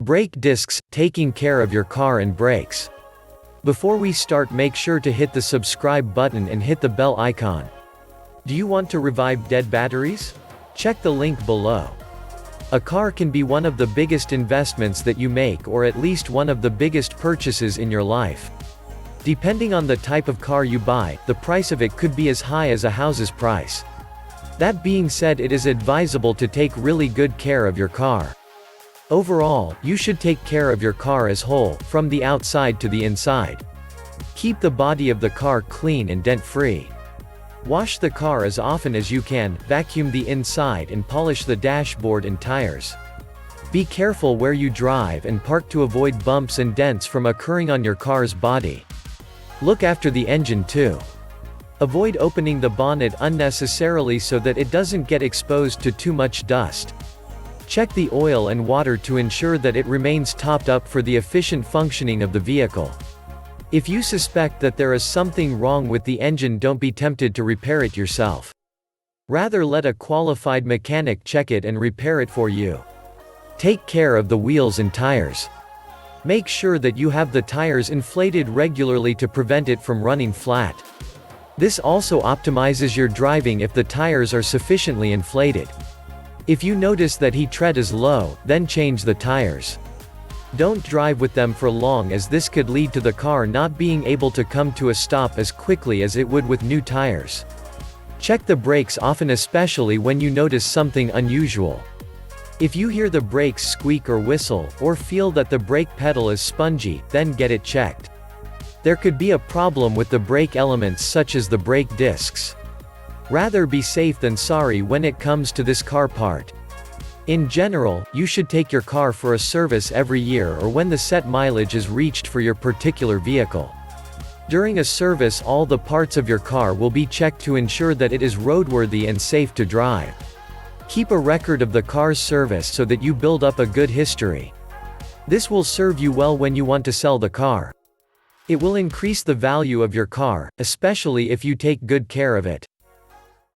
Brake discs, taking care of your car and brakes. Before we start, make sure to hit the subscribe button and hit the bell icon. Do you want to revive dead batteries? Check the link below. A car can be one of the biggest investments that you make, or at least one of the biggest purchases in your life. Depending on the type of car you buy, the price of it could be as high as a house's price. That being said, it is advisable to take really good care of your car. Overall, you should take care of your car as whole, from the outside to the inside. Keep the body of the car clean and dent-free. Wash the car as often as you can, vacuum the inside and polish the dashboard and tires. Be careful where you drive and park to avoid bumps and dents from occurring on your car's body. Look after the engine too. Avoid opening the bonnet unnecessarily so that it doesn't get exposed to too much dust. Check the oil and water to ensure that it remains topped up for the efficient functioning of the vehicle. If you suspect that there is something wrong with the engine, don't be tempted to repair it yourself. Rather, let a qualified mechanic check it and repair it for you. Take care of the wheels and tires. Make sure that you have the tires inflated regularly to prevent it from running flat. This also optimizes your driving if the tires are sufficiently inflated. If you notice that heat tread is low, then change the tires. Don't drive with them for long, as this could lead to the car not being able to come to a stop as quickly as it would with new tires. Check the brakes often, especially when you notice something unusual. If you hear the brakes squeak or whistle, or feel that the brake pedal is spongy, then get it checked. There could be a problem with the brake elements such as the brake discs. Rather be safe than sorry when it comes to this car part. In general, you should take your car for a service every year or when the set mileage is reached for your particular vehicle. During a service, all the parts of your car will be checked to ensure that it is roadworthy and safe to drive. Keep a record of the car's service so that you build up a good history. This will serve you well when you want to sell the car. It will increase the value of your car, especially if you take good care of it.